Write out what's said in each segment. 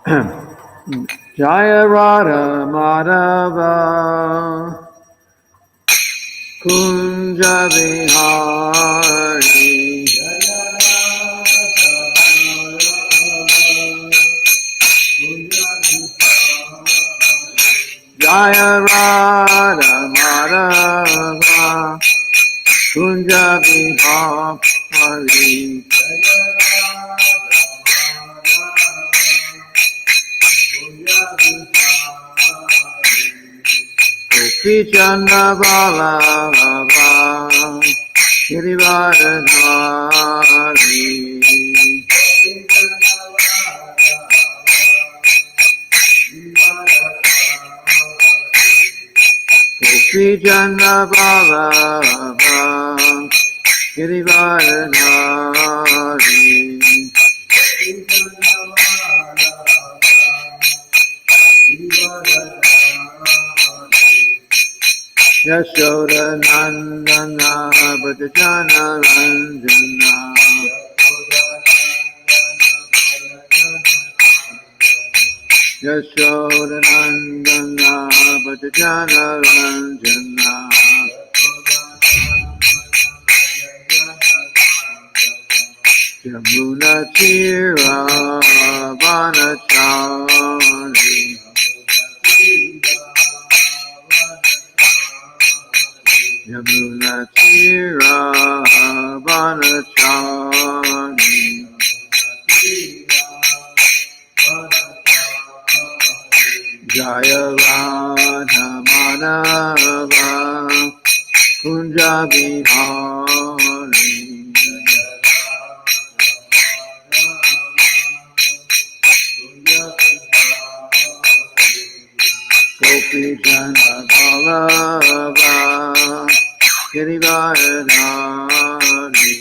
Jaya Radha Madhava Kunja Vihari Jaya Radha Madhava Kunja Vihari Gopi Chandra Balava Girivardhari Gopi Chandra Balava Girivardhari Yashoda Nandana Bhajana Ranjana Yashoda Nandana Bhajana Ranjana Yamuna Tira Vanachari Yamuna Tira Vanachari Jaya Radha Madhava Kunja Vihari Gopi Jana Balava Girivardhari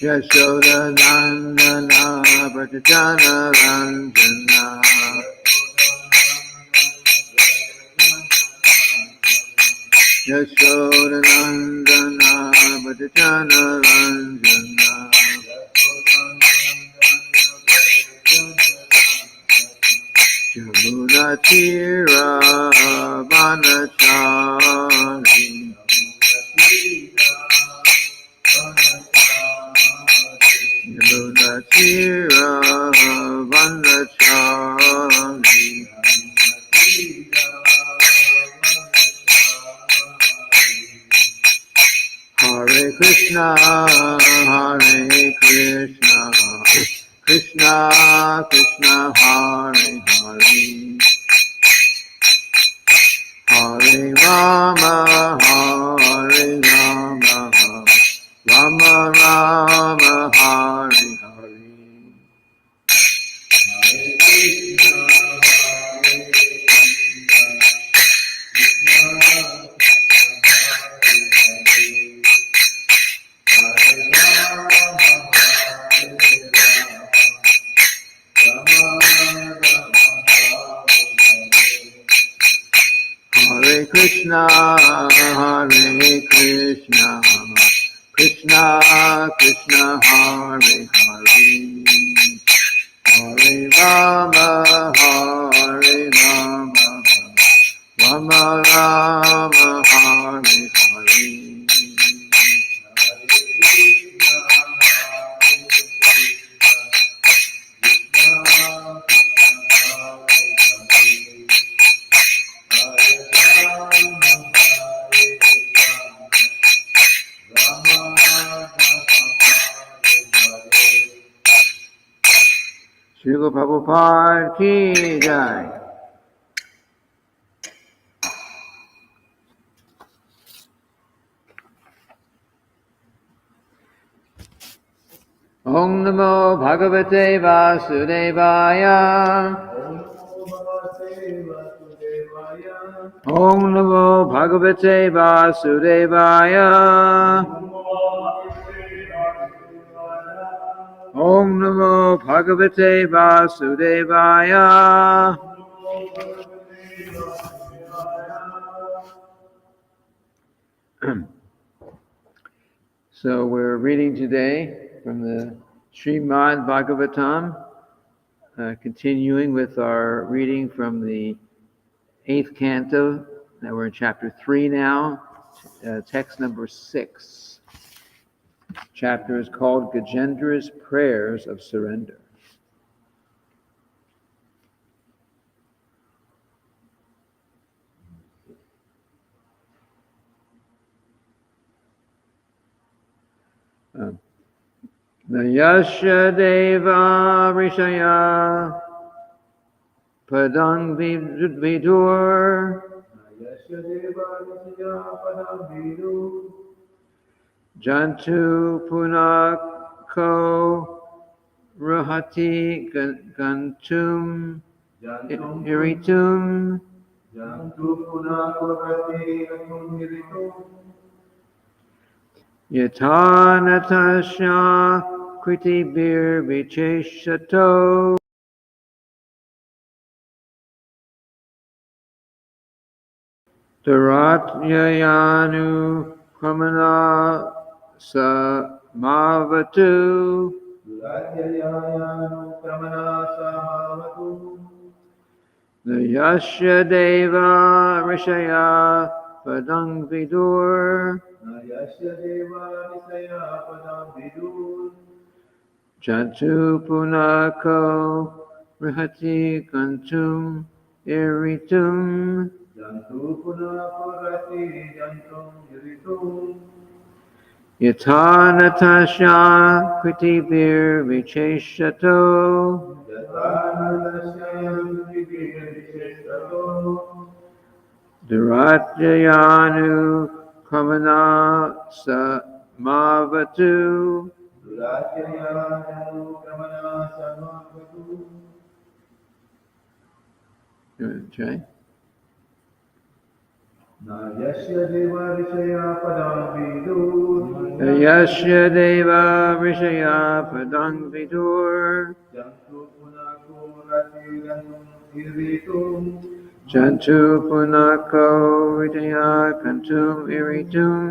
Yashoda Nandana Bhajana Ranjana Yashoda Nandana Bhajana Ranjana Yamuna Tira Vanachari Yamuna Tira Vanachari Hare Krishna, Hare Krishna, Krishna Krishna, Hare Hare, Hare Rama, Hare Rama, Rama Rama, Hare Hare. Hare Krishna, Hare Krishna, Krishna Krishna, Hare Hare, Hare Rama, Hare Rama, Rama Rama, Hare Hare. Srila Prabhupada ki jai. Om Namo Bhagavate Vasudevaya. Om Namo Bhagavate Vasudevaya. Om Namo Bhagavate Vasudevaya. So we're reading today from the Srimad-bhagavatam, continuing with our reading from the 8th canto. Now we're in chapter 3 now, text number 6. Chapter is called Gajendra's Prayers of Surrender. Nayasya deva rishaya padang vidur jantu punako rahati gantum iritum yata natasya kriti bir vicheshato Dharatyayanu Kramana Samavatu Nayasya Deva Rishaya Padang Vidur Jantu Punako Rihati Kantum Iritum Yata Natasha Kritibir Vicheshato Dharatyayanu Kamana Samavatu Okay. Nayasya Deva Rishaya Padang Vidur Jantu Punako Ridaya Kantum Iritum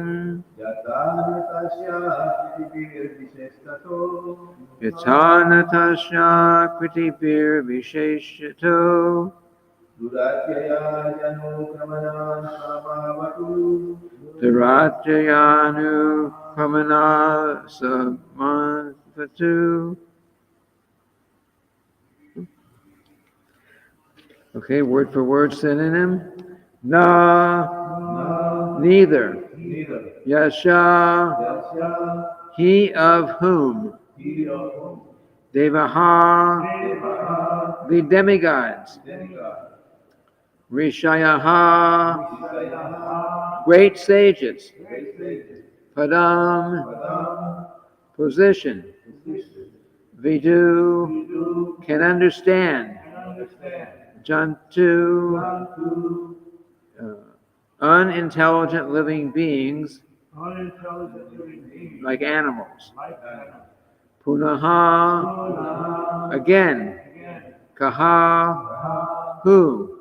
Yata Natasya Kritibir Visheshato Dharatyayanu Kramana Samavatu. Okay, word for word synonym. Neither. Yasha, he of whom. Devaha, the demigods. Rishayaha, great sages. Padam, position. Vidu, can understand. Jantu, unintelligent living beings, like animals. Punaha, again. Kaha, who.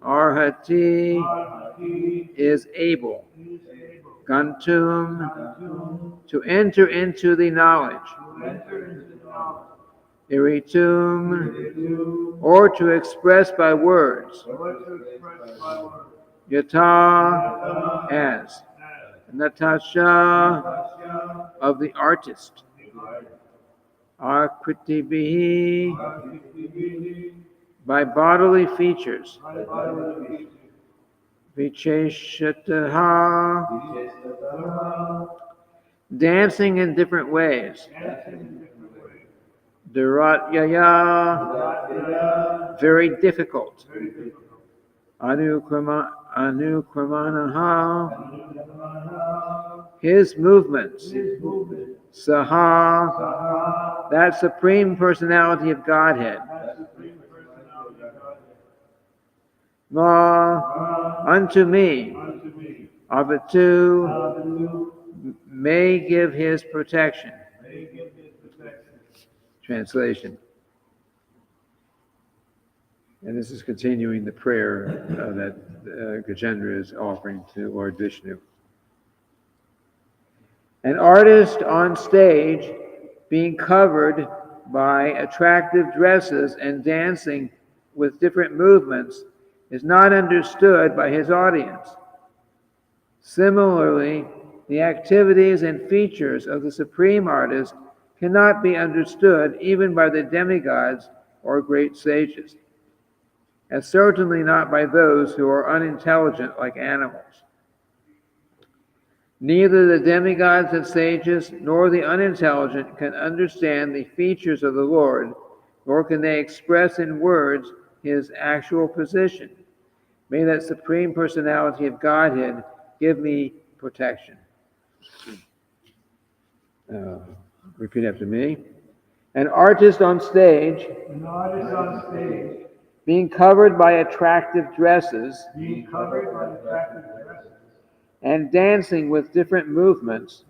Arhati is able. Gantum, to enter into the knowledge. Iritum, or to express by words. Yata, as. Natasha, of the artist. Akritibihi, by bodily features. Vicheshataha, dancing in different ways. Dharatyaya, very difficult. Anukramanaha, his movements. Saha, that supreme personality of Godhead. Ma, unto me. Avatu, may give his protection. Translation. And this is continuing the prayer that Gajendra is offering to Lord Vishnu. An artist on stage being covered by attractive dresses and dancing with different movements is not understood by his audience. Similarly, the activities and features of the supreme artist cannot be understood even by the demigods or great sages, and certainly not by those who are unintelligent like animals. Neither the demigods and sages nor the unintelligent can understand the features of the Lord, nor can they express in words his actual position. May that Supreme Personality of Godhead give me protection. Repeat after me. An artist on stage, being covered by attractive dresses, and dancing with different movements,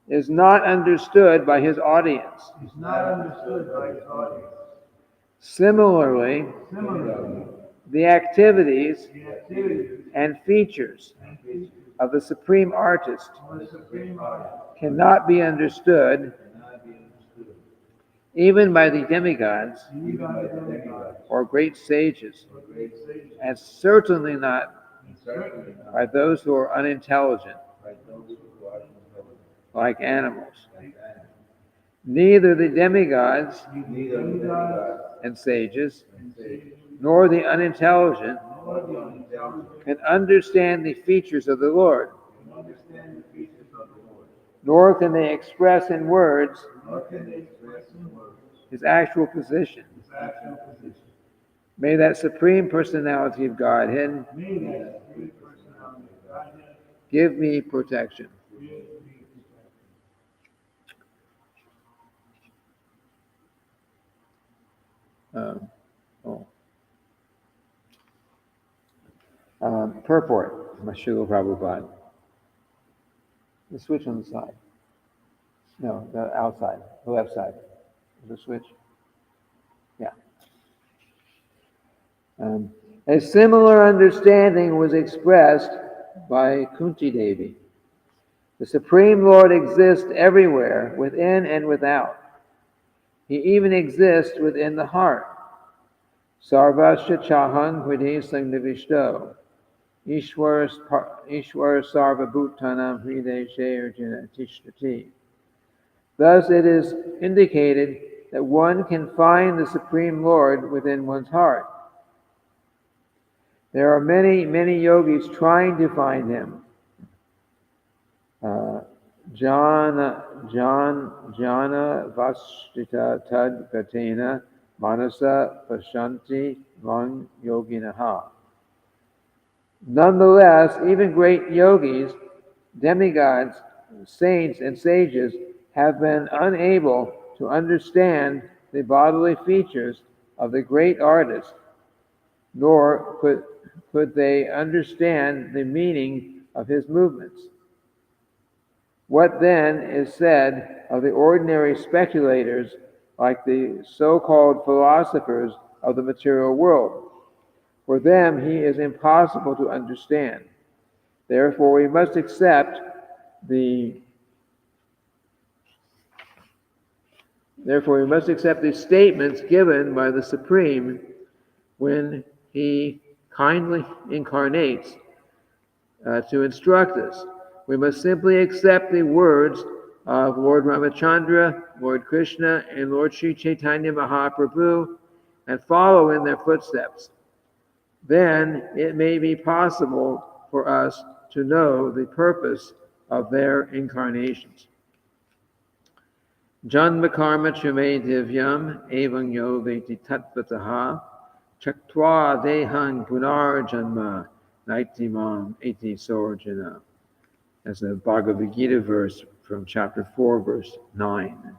is not understood by his audience. Similarly, the activities and features of the supreme artist cannot be understood even by the demigods or great sages, and certainly not by those who are unintelligent like animals. Neither the demigods and sages nor the unintelligent can understand the features of the Lord, nor can they express in words his actual position. May that Supreme Personality of Godhead give me protection. Purport, Srila Prabhupada. The switch on the side. No, the outside, the left side. The switch. Yeah. A similar understanding was expressed by Kunti Devi. The Supreme Lord exists everywhere, within and without. He even exists within the heart. Sarvasya chahang hridaya sannivishto. Ishwara sarva bhutanam hridaya arjuna tishtati. Thus it is indicated that one can find the Supreme Lord within one's heart. There are many, many yogis trying to find him. Jana vashtita tad gatena manasa pashanti mang yoginaha. Nonetheless, even great yogis, demigods, saints, and sages have been unable to understand the bodily features of the great artist, nor could they understand the meaning of his movements. What then is said of the ordinary speculators, like the so-called philosophers of the material world? For them, he is impossible to understand. Therefore, we must accept the statements given by the Supreme when he kindly incarnates to instruct us. We must simply accept the words of Lord Ramachandra, Lord Krishna, and Lord Sri Chaitanya Mahaprabhu and follow in their footsteps. Then it may be possible for us to know the purpose of their incarnations. Janma karma chume divyam evang yo veti tatvataha chaktva dehang punar janma naitimam eti sorjana. That's a Bhagavad Gita verse from chapter 4, verse 9.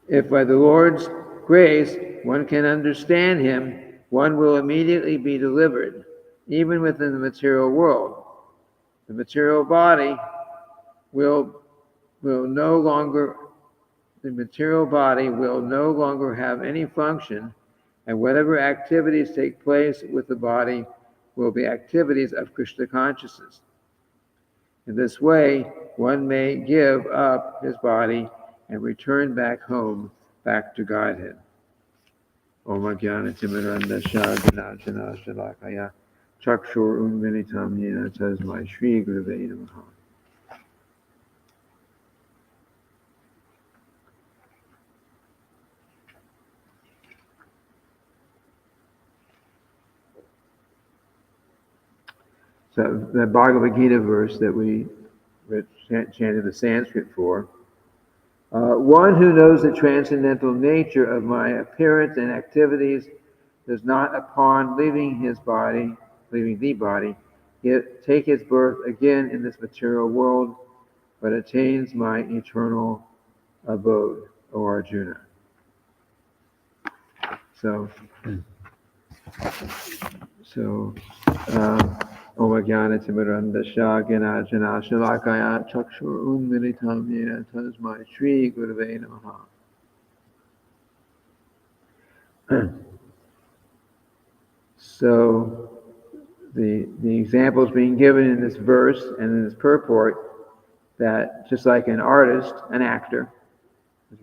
If by the Lord's grace one can understand him, one will immediately be delivered, even within the material world. The material body will no longer have any function And whatever activities take place with the body will be activities of Krishna consciousness. In this way, one may give up his body and return back home, back to Godhead. Om Jnana Timiranda Shadana Jana Shalakaya Chakshur Unmilitam Yena Tasmai Shri Gurave Namaha. So the Bhagavad Gita verse that we chanted the Sanskrit for, one who knows the transcendental nature of my appearance and activities does not, upon leaving the body, yet take his birth again in this material world, but attains my eternal abode, O Arjuna. So Om Jnana Timiranda Shagana Jana Shalakaya Chakshur Unmilitam Yena Tasmai Shri Gurave Namaha. So the examples being given in this verse and in this purport, that just like an artist, an actor, as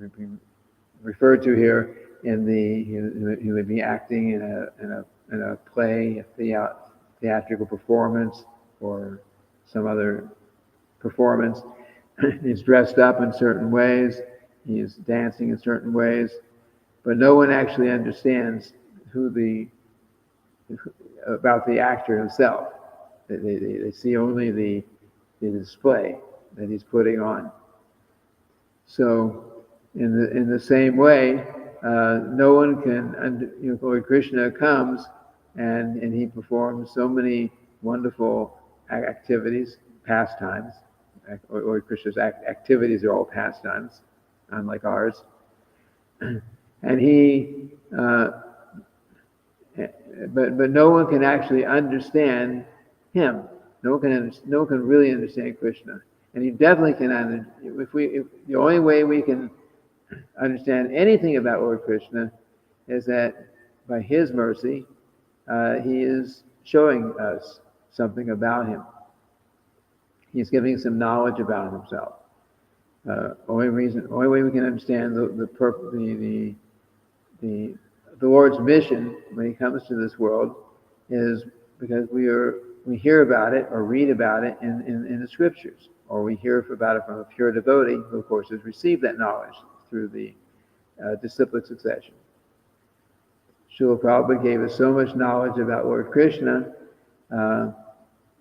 referred to here, he would be acting in a play, a theatrical performance, or some other performance. He's dressed up in certain ways, he's dancing in certain ways, but no one actually understands about the actor himself. They see only the display that he's putting on. So, in the same way, no one can. Lord Krishna comes and he performs so many wonderful activities, pastimes. Lord Krishna's activities are all pastimes, unlike ours. And he, but no one can actually understand him. No one can really understand Krishna. And he definitely can if the only way we can understand anything about Lord Krishna is that by his mercy, he is showing us something about him. He's giving some knowledge about himself. Only way we can understand the Lord's mission when he comes to this world is because we hear about it or read about it in the scriptures, or we hear about it from a pure devotee who, of course, has received that knowledge through the disciplic succession. Srila Prabhupada gave us so much knowledge about Lord Krishna,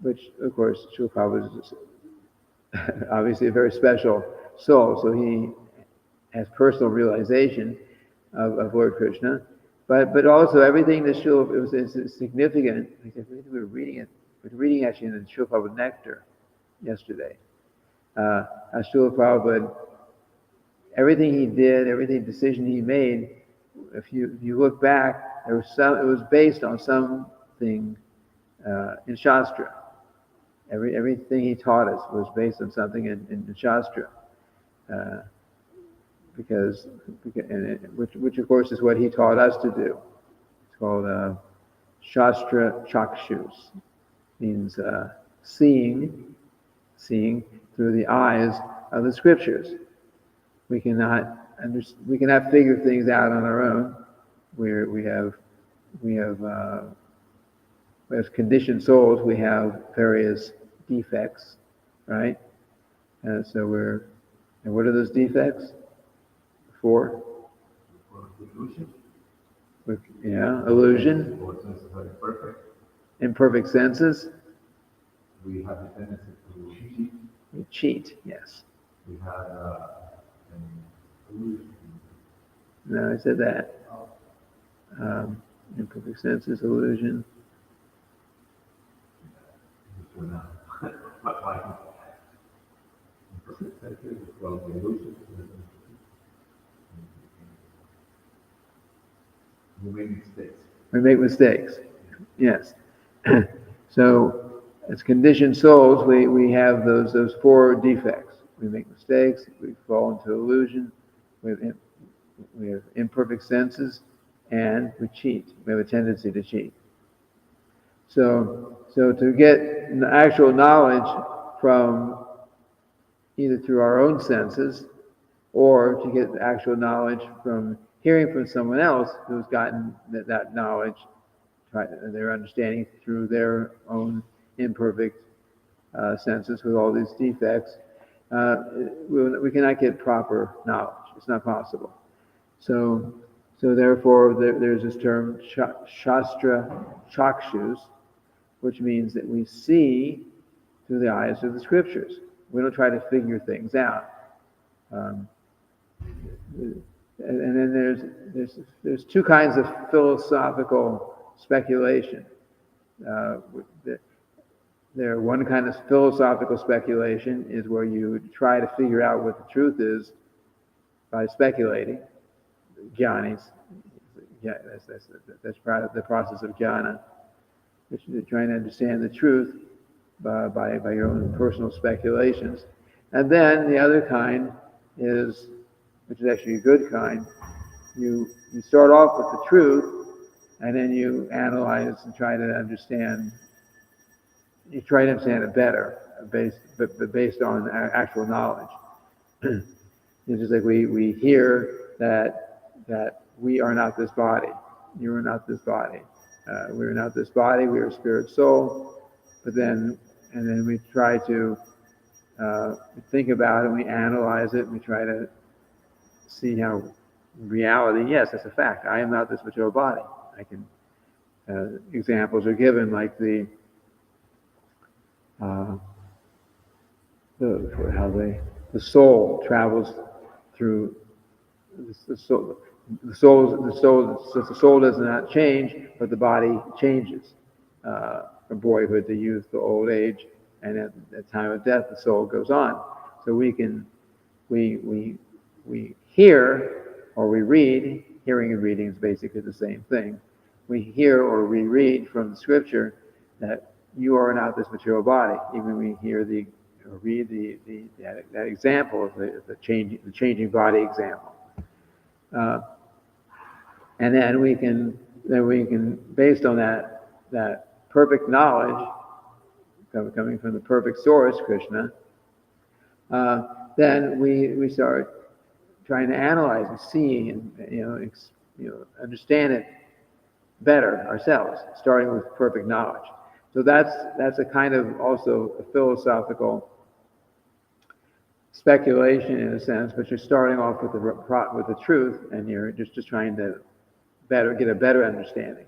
which, of course, Srila Prabhupada is obviously a very special soul, so he has personal realization of Lord Krishna. But also everything that is significant. We were reading actually in the Srila Prabhupada Nectar yesterday. Srila Prabhupada, everything he did, every decision he made, if you look back, it was based on something in Shastra. Everything he taught us was based on something in Shastra. Which of course is what he taught us to do. It's called Shastra Chakshus, means seeing through the eyes of the scriptures. We cannot figure things out on our own. As conditioned souls, we have various defects, right? And what are those defects? For? Illusion. Imperfect senses. We have the tendency to cheat. We cheat, yes. We have an illusion. No, I said that. Imperfect senses, illusion. We make mistakes. Yes. So, as conditioned souls, we have those four defects. We make mistakes. We fall into illusion. We have imperfect senses, and we cheat. We have a tendency to cheat. So to get actual knowledge from either through our own senses or to get actual knowledge from hearing from someone else who's gotten that knowledge, their understanding through their own imperfect senses with all these defects, we cannot get proper knowledge. It's not possible. So therefore, there's this term Shastra Chakshus, which means that we see through the eyes of the scriptures. We don't try to figure things out. And then there's two kinds of philosophical speculation. One kind of philosophical speculation is where you try to figure out what the truth is by speculating. Jnanis, that's part of the process of jhana, which is trying to understand the truth by your own personal speculations. And then the other kind is, which is actually a good kind, you start off with the truth, and then you analyze and try to understand. You try to understand it better, based on actual knowledge. It's just like we hear that we are not this body. You are not this body. We are not this body. We are spirit, soul. But then we try to think about it. And we analyze it. And we try to see how reality. Yes, that's a fact. I am not this material body. I can. Examples are given like how the soul travels through the soul. The soul does not change, but the body changes from boyhood to youth to old age, and at the time of death, the soul goes on. So we hear or we read. Hearing and reading is basically the same thing. We hear or we read from the scripture that you are not this material body. Even we hear or read that example of the changing body example. And then we can based on that perfect knowledge coming from the perfect source, Krishna, then we start trying to analyze and see and understand it better ourselves, starting with perfect knowledge. So that's a kind of also a philosophical speculation in a sense, but you're starting off with the truth, and you're just trying to get a better understanding.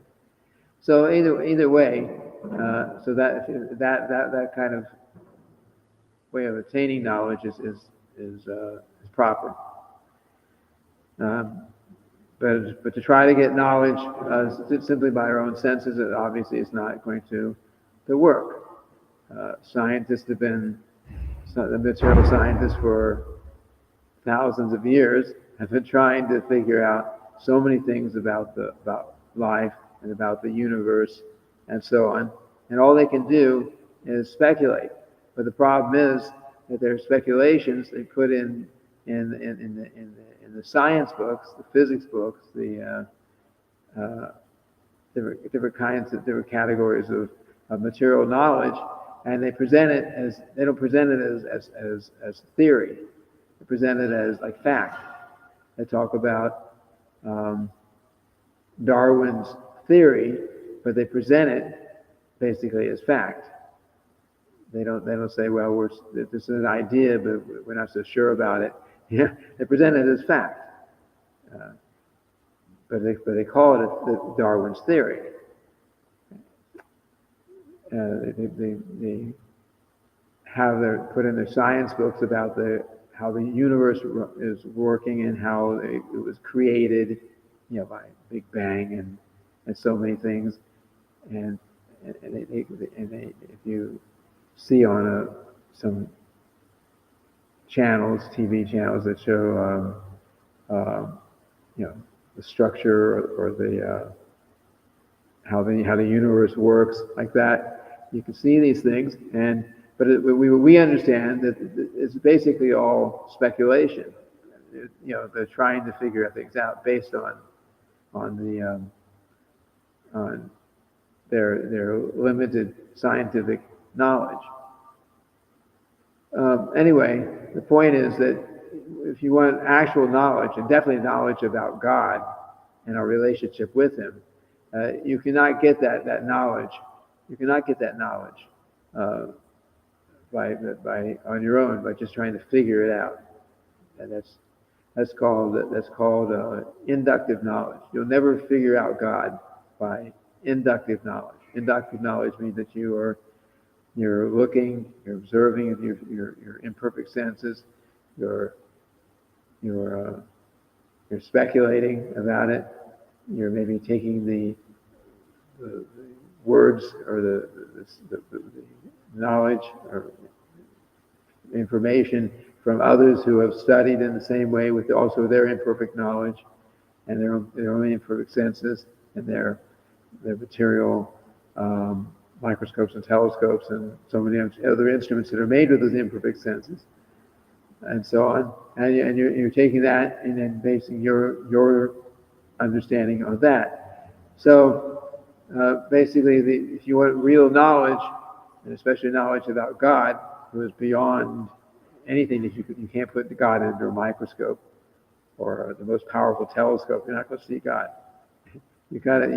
So either way, so that kind of way of attaining knowledge is proper. But to try to get knowledge simply by our own senses, it obviously is not going to work. Scientists have been, the material scientists for thousands of years have been trying to figure out so many things about life and about the universe and so on, and all they can do is speculate. But the problem is that their speculations they put in the science books, the physics books, the different categories of material knowledge, and they don't present it as theory. They present it as like fact. They talk about Darwin's theory, but they present it basically as fact. They don't say, well, this is an idea, but we're not so sure about it. Yeah, they present it as fact, but they call it Darwin's theory. They have put in their science books about how the universe is working and how it was created, by Big Bang and so many things, and if you see on some channels, TV channels that show, the structure or the how the universe works like that. You can see these things, but we understand that it's basically all speculation. They're trying to figure things out based on on their limited scientific knowledge. Anyway, the point is that if you want actual knowledge, and definitely knowledge about God and our relationship with Him, you cannot get that knowledge. You cannot get that knowledge by on your own by just trying to figure it out. And that's called inductive knowledge. You'll never figure out God by inductive knowledge. Inductive knowledge means that you're looking, you're observing your imperfect senses, you're speculating about it. You're maybe taking the words or the knowledge or information from others who have studied in the same way with also their imperfect knowledge and their own imperfect senses and their material microscopes and telescopes and so many other instruments that are made with those imperfect senses and so on. And you're taking that and then basing your understanding on that. So basically, if you want real knowledge, and especially knowledge about God, who is beyond anything that you can't put God under a microscope or the most powerful telescope, you're not going to see God. You gotta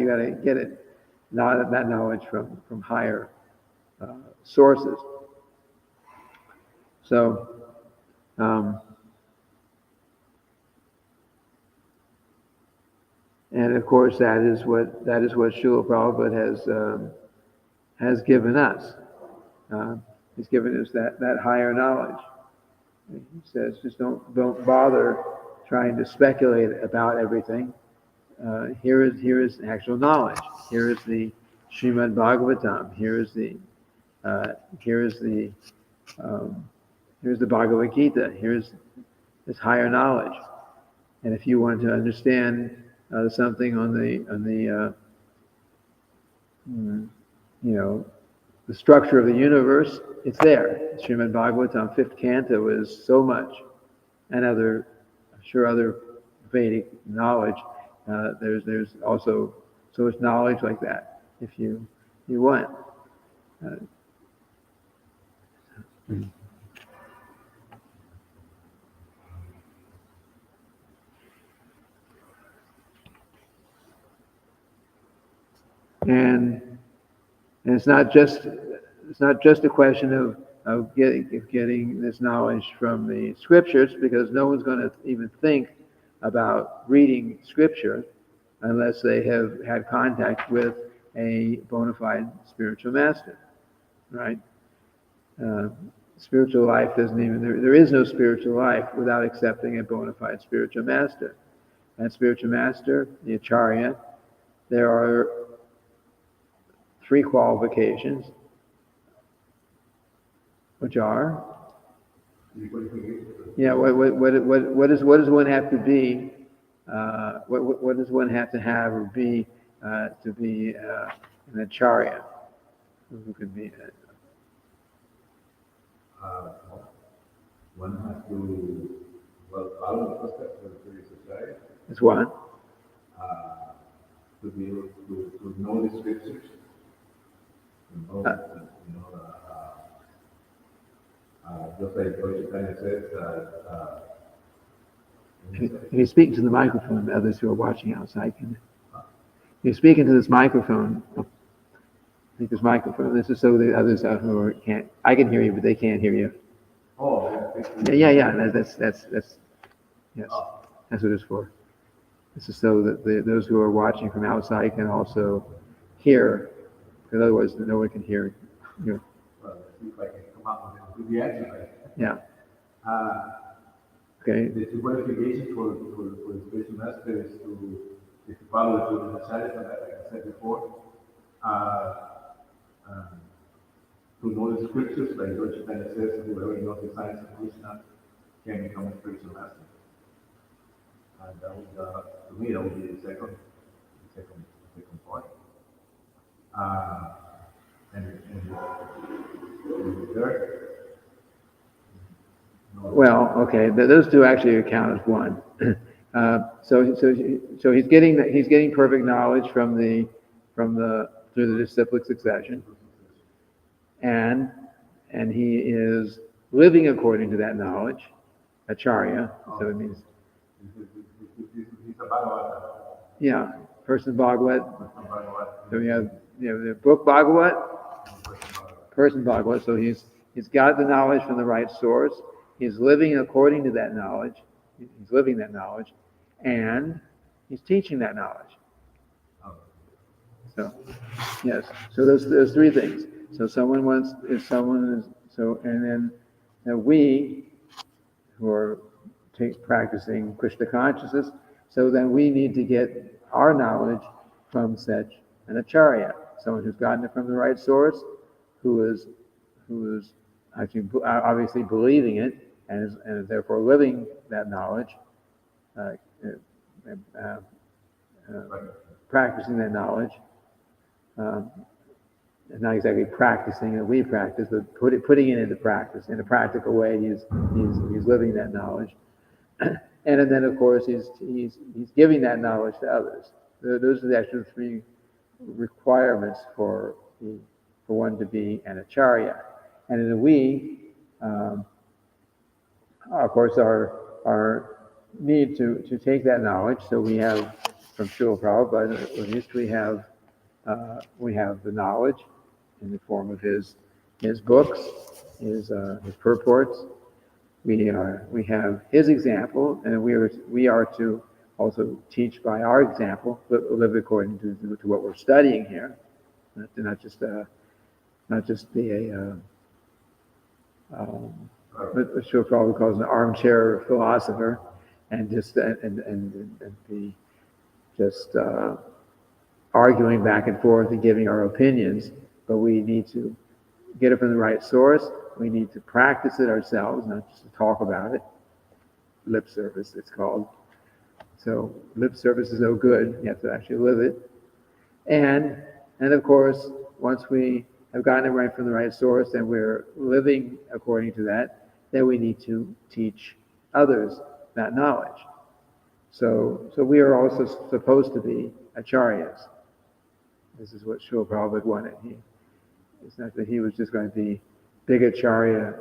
get it, that knowledge from higher sources. So. And of course, that is what Srila Prabhupada has given us. He's given us that higher knowledge. He says, just don't bother trying to speculate about everything. Here is actual knowledge. Here is the Srimad-bhagavatam. Here's the Bhagavad Gita. Here's this higher knowledge. And if you want to understand something on the structure of the universe, it's there. Srimad-bhagavatam 5th canto is so much, and I'm sure other Vedic knowledge. There's also so much knowledge like that if you want. And it's not just a question of getting this knowledge from the scriptures, because no one's going to even think about reading scripture unless they have had contact with a bona fide spiritual master, right? Spiritual life doesn't even, there is no spiritual life without accepting a bona fide spiritual master. And spiritual master, the Acharya, there are 3 qualifications, which are, what does one have to be? What does one have to have or be to be an Acharya? Who could be? One has to follow the footsteps of the previous Acharya. That's one. To be able to know the scriptures. Just like Deutsche Bank says, if you speak to the microphone, the others who are watching outside can. If you speak into this microphone, I think this microphone. This is so the others who can't. I can hear you, but they can't hear you. Oh, yeah. That's yes. That's what it's for. This is so that those who are watching from outside can also hear, because otherwise no one can hear you. Well, let's see if I can come up with the answer, right? Yeah. Okay. The qualification for the spiritual master is to follow the Acharya, like I said before, to know the scriptures, like Deutsche Bank says, whoever knows the science of Krishna can become a spiritual master. And that would, to me, that would be the second point. And the third. Well, okay, those 2 actually count as one. So he's getting perfect knowledge through the disciplic succession, and he is living according to that knowledge, acharya. So it means He's a Bhagavata. yeah, person Bhagavat. Bhagavata. So we have the book Bhagavat, person Bhagavat. So he's got the knowledge from the right source. He's living according to that knowledge. He's living that knowledge, and he's teaching that knowledge. So yes, so there's three things. So and then we who are practicing Krishna consciousness. So then we need to get our knowledge from such an acharya, someone who's gotten it from the right source, who is actually obviously believing it and is therefore living that knowledge, uh, uh, practicing that knowledge. Not exactly practicing that we practice, but putting it into practice in a practical way. He's living that knowledge. And then, of course, he's giving that knowledge to others. Those are the actual three requirements for one to be an acharya. And in we, of course, our need to take that knowledge. So we have from Srila Prabhupada, at least we have the knowledge in the form of his books, his purports. We have his example, and we are to also teach by our example, live according to what we're studying here, not just be what Srila Prabhupada calls an armchair philosopher, and just be just arguing back and forth and giving our opinions, but we need to get it from the right source. We need to practice it ourselves, not just to talk about it. Lip service, it's called. So lip service is no good. You have to actually live it. And of course, once we have gotten it right from the right source and we're living according to that, then we need to teach others that knowledge. So we are also supposed to be acharyas. This is what Srila Prabhupada wanted. It's not that he was just going to be big acharya,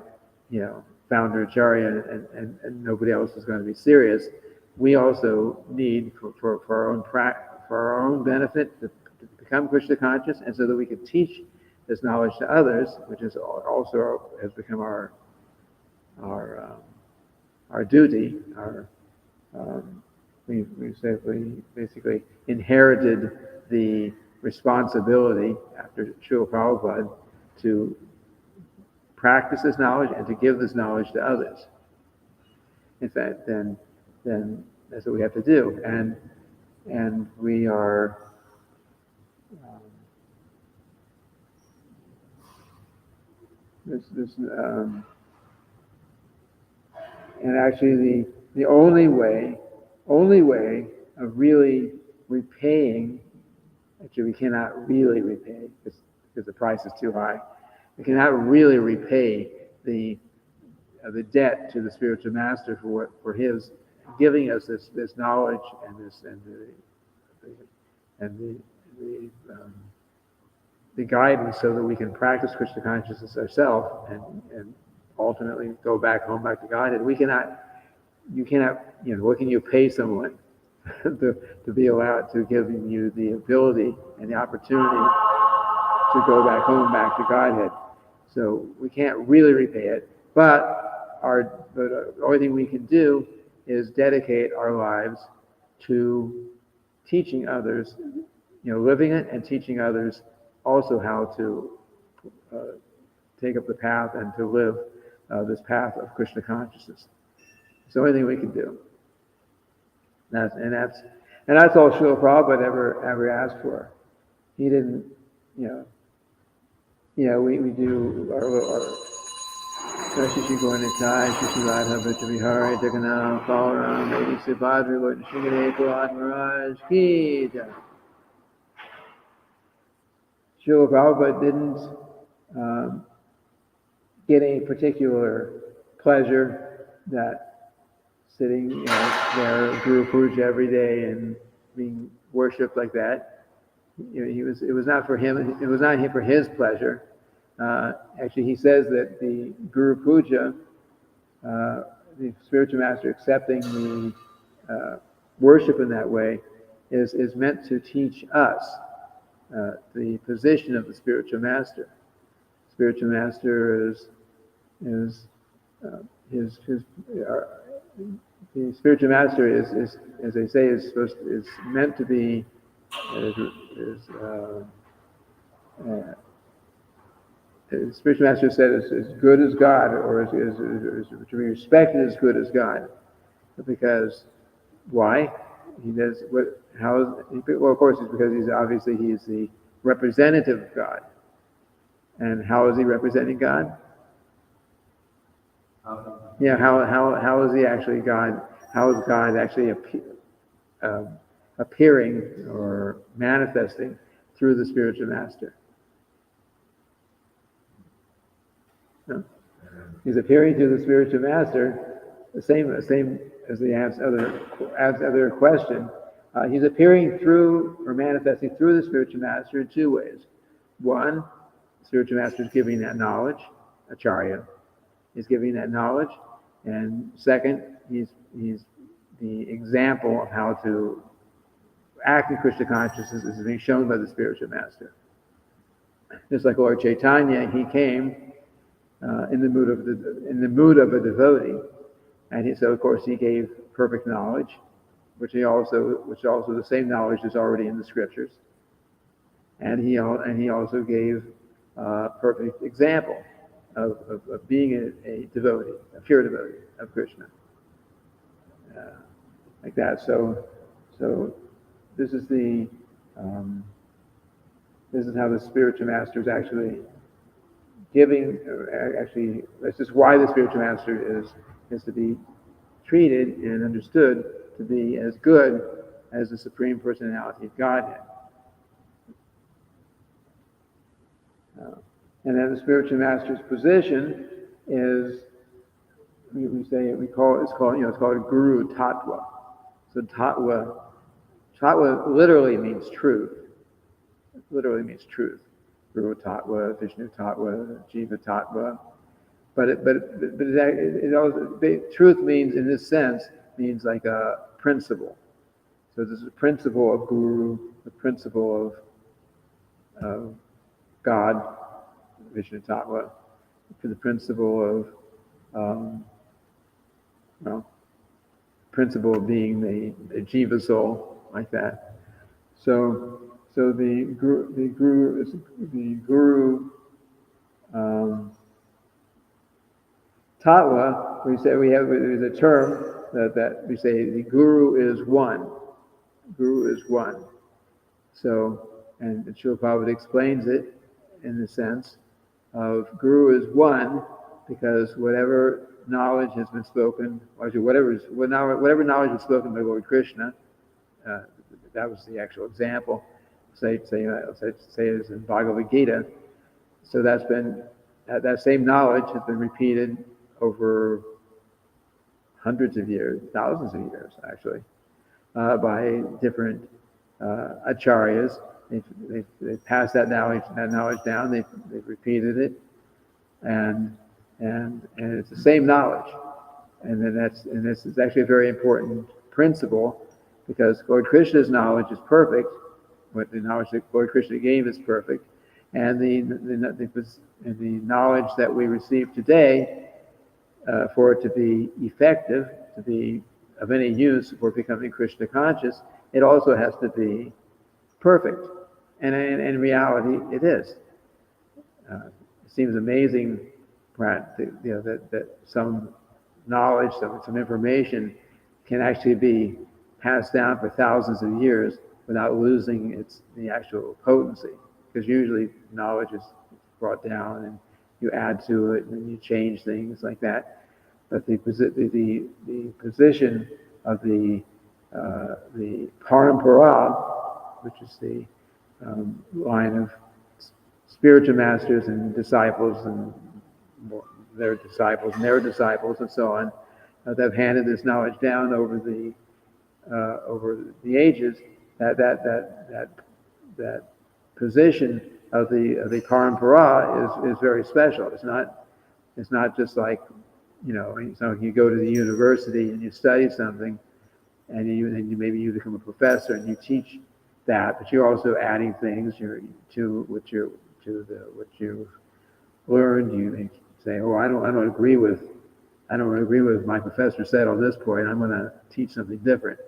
founder acharya, and nobody else is going to be serious. We also need for our own benefit to become Krishna conscious, and so that we can teach this knowledge to others, which is also has become our duty. We basically inherited the responsibility after Srila Prabhupada to practice this knowledge and to give this knowledge to others. In fact, then that's what we have to do, and we are. And actually, the only way of really repaying. Actually, we cannot really repay because the price is too high. We cannot really repay the debt to the spiritual master for his giving us this knowledge and the guidance, so that we can practice Krishna consciousness ourselves and ultimately go back to Godhead. You cannot. What can you pay someone to be allowed to give you the ability and the opportunity to go back home, back to Godhead? So we can't really repay it, but the only thing we can do is dedicate our lives to teaching others, living it and teaching others also how to take up the path and to live this path of Krishna consciousness. It's the only thing we can do. That's all Srila Prabhupada ever asked for. He didn't, we do our Shishi Gornitai, Shishi Radha Vihari, Jagannath, Balaram, Lady Subhadri, Lord Shigare, Prahlad Maharaj, Ki Jai. Srila Prabhupada didn't get any particular pleasure that sitting there, Guru Puja every day and being worshipped like that. It was not for him. It was not for his pleasure. Actually, he says that the Guru Puja, the spiritual master accepting the worship in that way, is meant to teach us the position of the spiritual master. Spiritual master is the spiritual master is as they say is meant to be the spiritual master said is as good as God, or is to be respected as good as God, because why? He does what? How? Well, of course, it's because he is the representative of God. And how is he representing God? Yeah, how is he actually God? How is God actually appearing or manifesting through the spiritual master? No? He's appearing through the spiritual master, the same as the other question. He's appearing through or manifesting through the spiritual master in two ways. One, the spiritual master is giving that knowledge, Acharya. He's giving that knowledge, and second, he's the example of how to act in Krishna consciousness is being shown by the spiritual master. Just like Lord Chaitanya, he came in the mood of a devotee, and so of course he gave perfect knowledge, which also the same knowledge is already in the scriptures, and he also gave perfect example of being a devotee, a pure devotee of Krishna, like that. So this is how the spiritual master is actually giving. Actually, this is why the spiritual master is to be treated and understood to be as good as the Supreme Personality of Godhead. And then the spiritual master's position is, it's called Guru Tattva. So Tattva literally means truth. It literally means truth. Guru Tattva, Vishnu Tattva, Jiva Tattva. But truth means, in this sense, means like a principle. So this is a principle of Guru, the principle of God, Vishnu Tattva, for the principle of principle of being the jiva soul, like that. So the guru Tattva, there's a term that we say the guru is one. Guru is one. So, and Srila Prabhupada explains it in the sense of guru is one because whatever knowledge has been spoken, or whatever knowledge was spoken by Lord Krishna, that was the actual example. Say it is in Bhagavad Gita. So that same knowledge has been repeated over hundreds of years, thousands of years actually, by different acharyas. They've passed that knowledge down. They've repeated it, and it's the same knowledge. And this is actually a very important principle, because Lord Krishna's knowledge is perfect. What the knowledge that Lord Krishna gave is perfect, and the knowledge that we receive today, for it to be effective, to be of any use for becoming Krishna conscious, it also has to be perfect. And in reality, it is. It seems amazing, that some knowledge, some information can actually be passed down for thousands of years without losing the actual potency. Because usually knowledge is brought down and you add to it and you change things like that. But the position of the parampara, which is the line of spiritual masters and disciples and their disciples and so on, that have handed this knowledge down over the ages, that position of the Parampara is very special. It's not just like, so you go to the university and you study something, and you maybe you become a professor and you teach that, but you're also adding things to what you learned. You say, oh, I don't agree with my professor said on this point. I'm going to teach something different,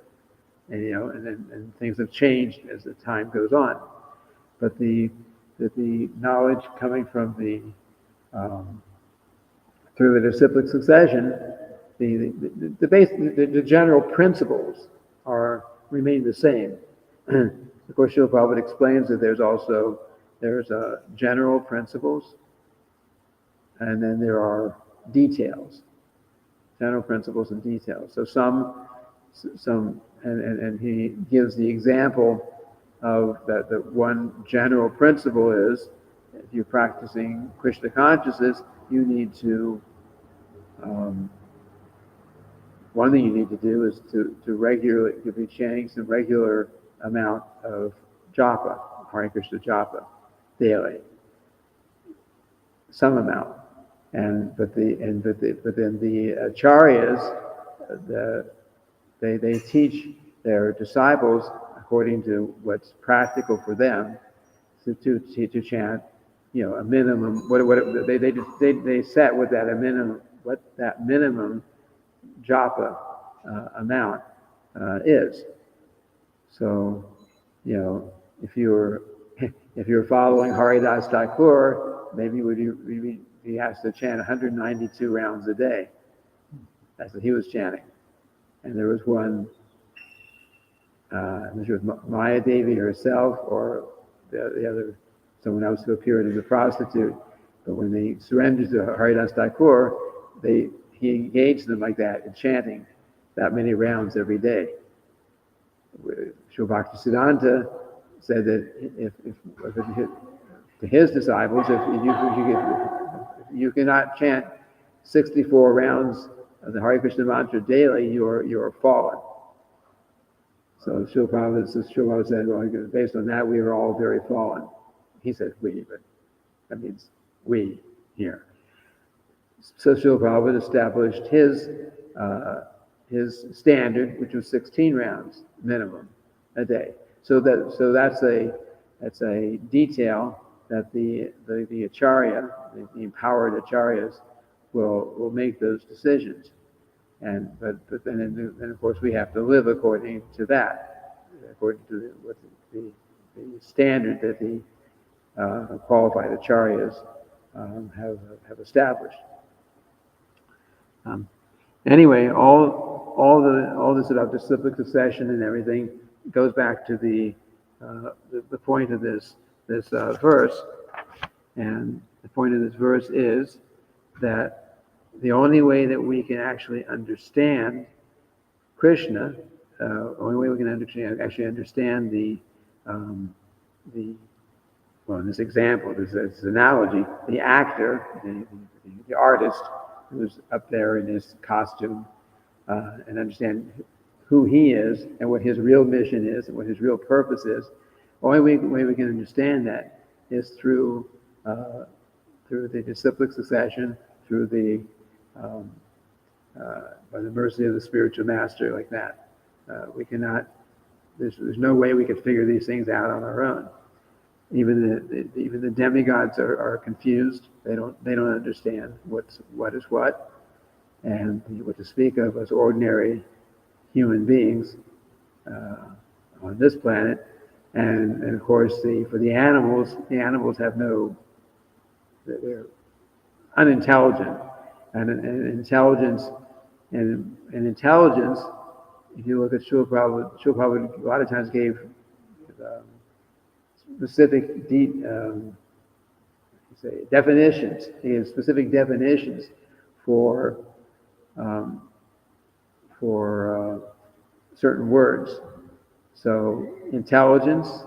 and things have changed as the time goes on. But the knowledge coming from through the disciplic succession, the general principles remain the same. Of course, Srila Prabhupada explains that there's general principles, and then there are details, general principles and details. So and he gives the example of that the one general principle is, if you're practicing Krishna consciousness, you need to, one thing you need to do is to regularly, to be chanting some regular amount of japa, Hare Krishna japa, daily, some amount. But then the acharyas, they teach their disciples according to what's practical for them to chant, a minimum. They set what that minimum japa amount is. So, if you're following Haridas Thakur, maybe he has to chant 192 rounds a day. That's what he was chanting. And there was one, I'm not sure it was Maya Devi herself or the other, someone else who appeared as a prostitute. But when they surrendered to Haridas Thakur, he engaged them like that in chanting that many rounds every day. Srila Bhaktisiddhanta said that to his disciples, if you cannot chant 64 rounds of the Hare Krishna mantra daily, you're fallen. So Srila Prabhupada said, well, based on that, we are all very fallen. He said we, but that means we here. So Srila Prabhupada established his standard, which was 16 rounds minimum a day. So that's a detail that the acharya, the empowered acharyas, will make those decisions. But then of course we have to live according to that, according to the standard that the qualified acharyas have established. Anyway, all this about disciplic succession and everything goes back to the point of this verse, and the point of this verse is that the only way that we can actually understand Krishna, only way we can actually understand well, in this example, this analogy, the actor, the artist who's up there in his costume, and understand who he is and what his real mission is and what his real purpose is. The only way we can understand that is through the disciplic succession, through by the mercy of the spiritual master, like that. We cannot. There's no way we could figure these things out on our own. Even the demigods are confused. They don't understand what is what, and what to speak of as ordinary human beings on this planet. And of course, for the animals have they're unintelligent, and intelligence, if you look at Srila Prabhupada a lot of times gave specific definitions. He gave specific definitions for certain words. So intelligence,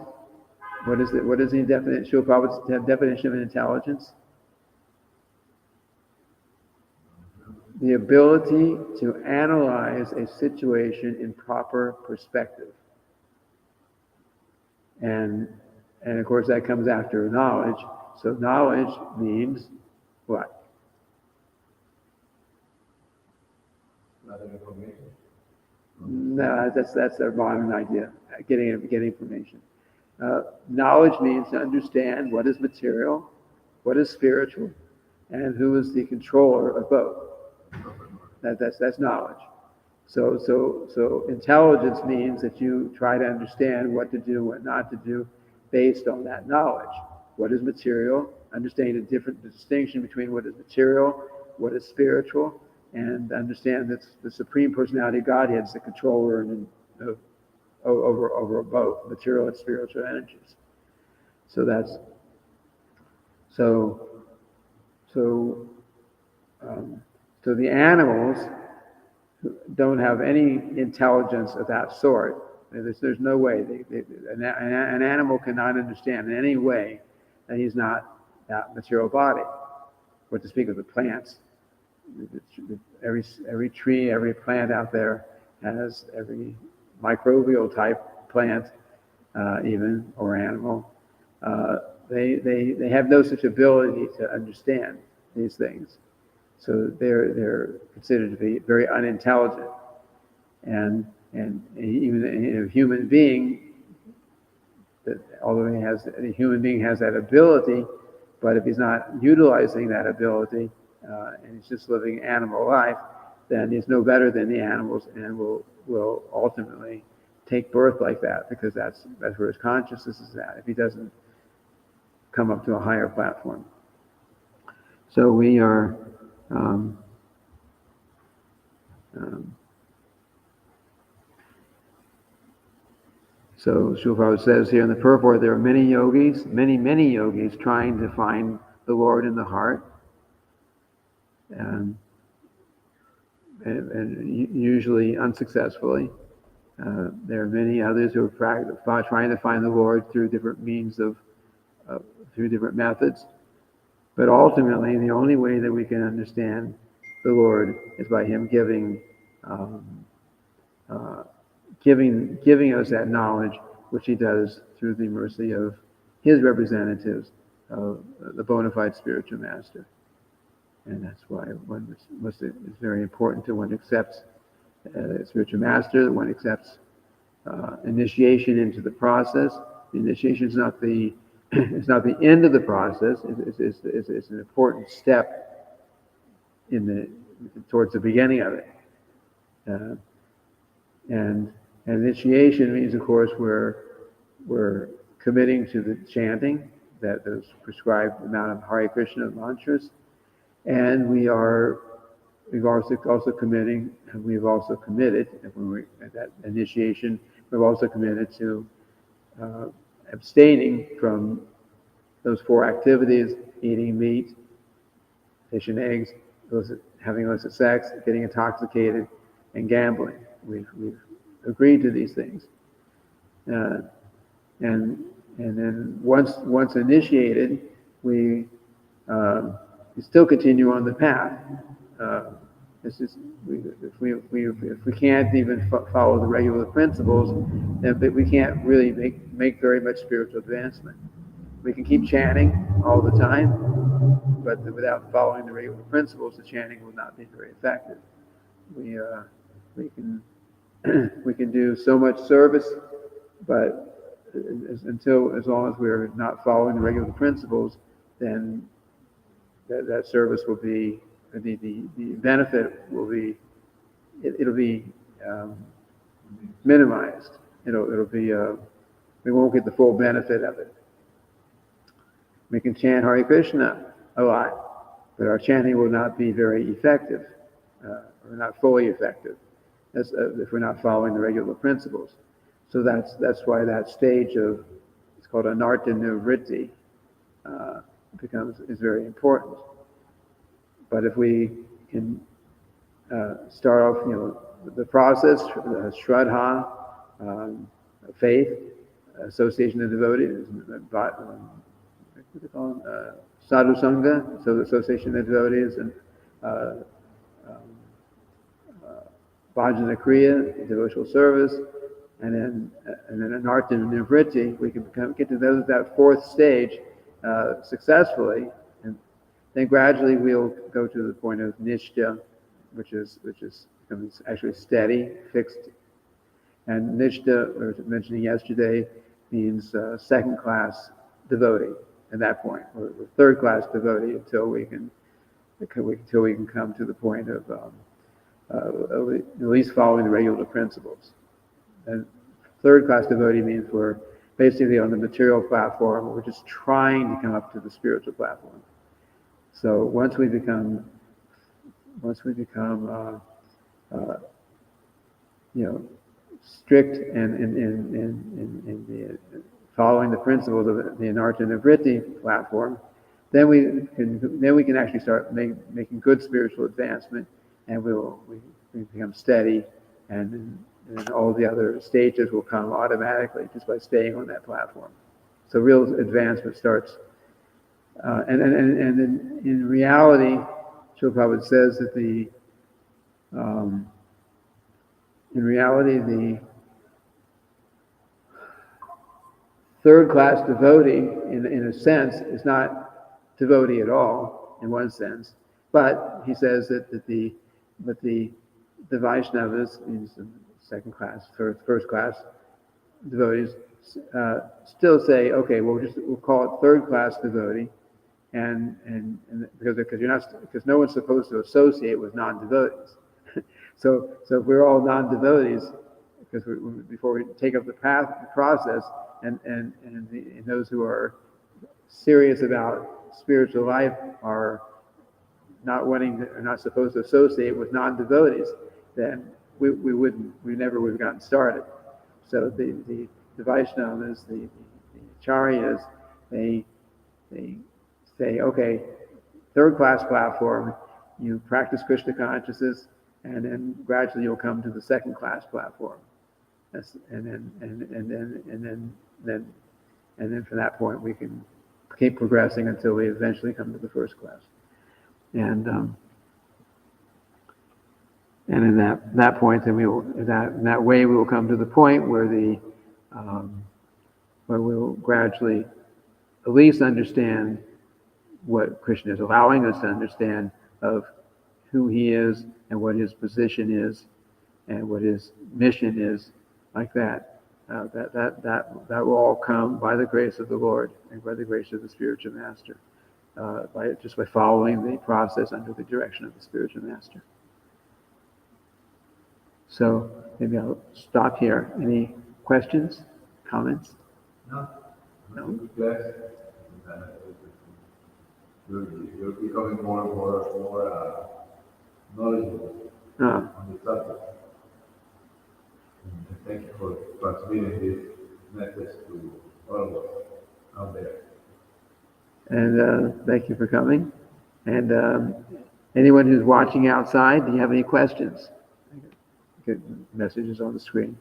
what is the definition? Srila Prabhupada's definition of intelligence? the ability to analyze a situation in proper perspective. And of course that comes after knowledge. So knowledge means what? Other information. No, that's a modern idea, getting information. Knowledge means to understand what is material, what is spiritual, and who is the controller of both. That's knowledge. So intelligence means that you try to understand what to do, what not to do, based on that knowledge. What is material? Understanding the distinction between what is material, what is spiritual, and understand that the Supreme Personality of Godhead is the controller over both material and spiritual energies. So that's so the animals don't have any intelligence of that sort. There's no way. An animal cannot understand in any way that he's not that material body. What to speak of the plants. Every tree, every plant out there has every microbial type plant, even, or animal. They have no such ability to understand these things. So they're considered to be very unintelligent. And even a human being, although a human being has that ability, but if he's not utilizing that ability, and he's just living animal life, then he's no better than the animals and will ultimately take birth like that, because that's where his consciousness is at, if he doesn't come up to a higher platform. So we are so Srila Prabhupada says here in the purport, there are many yogis trying to find the Lord in the heart, and usually unsuccessfully. There are many others who are trying to find the Lord through different means through different methods. But ultimately, the only way that we can understand the Lord is by Him giving us that knowledge, which He does through the mercy of His representatives, the bona fide spiritual master. And that's why it's very important to one accepts spiritual master, that one accepts initiation into the process. The initiation is not the it's not the end of the process. It's an important step towards the beginning of it. And initiation means, of course, we're committing to the chanting, that those prescribed amount of Hare Krishna mantras, and we've also committed at that initiation. We've also committed to abstaining from those four activities: eating meat, fish and eggs, having illicit sex, getting intoxicated, and gambling. We've agreed to these things, and then once initiated, we still continue on the path. If we can't even follow the regular principles, then we can't really make very much spiritual advancement. We can keep chanting all the time, but without following the regular principles, the chanting will not be very effective. We can do so much service, but as long as we're not following the regular principles, then that service will be, the benefit will be, it'll be minimized. It'll be we won't get the full benefit of it. We can chant Hare Krishna a lot, but our chanting will not be very effective, or not fully effective, if we're not following the regular principles. So that's why that stage it's called anartha nivritti, is very important. But if we can start off, the process, shraddha, faith, association of devotees, sadhu sangha, so the association of devotees, and bhajana kriya, devotional service, and then anartha and nivritti. We can get to that fourth stage successfully, and then gradually we'll go to the point of nishta, which becomes actually steady, fixed. And nishta, we were mentioning yesterday, means second-class devotee at that point, or third-class devotee until we can come to the point of at least following the regular principles. And third-class devotee means we're basically on the material platform. We're just trying to come up to the spiritual platform. So once we become strict and in following the principles of the anartha and nivritti platform, then we can actually start making good spiritual advancement, and we become steady, and all the other stages will come automatically just by staying on that platform. So real advancement starts, and in reality, Srila Prabhupada says that the third-class devotee, in a sense, is not devotee at all, in one sense. But he says that the Vaishnavas, means the second-class, first-class devotees, still say, okay, we'll call it third-class devotee, and because no one's supposed to associate with non-devotees. So if we're all non-devotees, because before we take up the process, and those who are serious about spiritual life are not supposed to associate with non-devotees, then we never would have gotten started. So the Vaishnavas, the Acharyas, they say, okay, third-class platform, you practice Krishna consciousness, and then gradually you'll come to the second-class platform. And then from that point we can keep progressing until we eventually come to the first class. And in that point, then in that way we will come to the point where where we will gradually at least understand what Krishna is allowing us to understand of who he is and what his position is and what his mission is, like that. That will all come by the grace of the Lord and by the grace of the spiritual master, by following the process under the direction of the spiritual master. So maybe I'll stop here. Any questions, comments? No. No. You're becoming more and more knowledgeable on the subject. And thank you for transmitting this message to all of us out there. And thank you for coming. And anyone who's watching outside, do you have any questions? Good messages on the screen.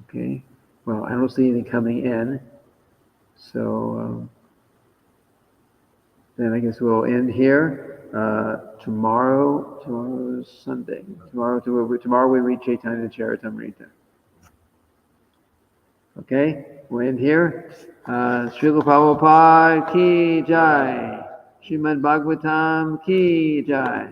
Okay. Well, I don't see anything coming in. So then I guess we'll end here. Tomorrow's Sunday. Tomorrow we read Chaitanya Charitamrita. Okay, we'll end here. Srila Prabhupada ki jai. Srimad-bhagavatam ki jai.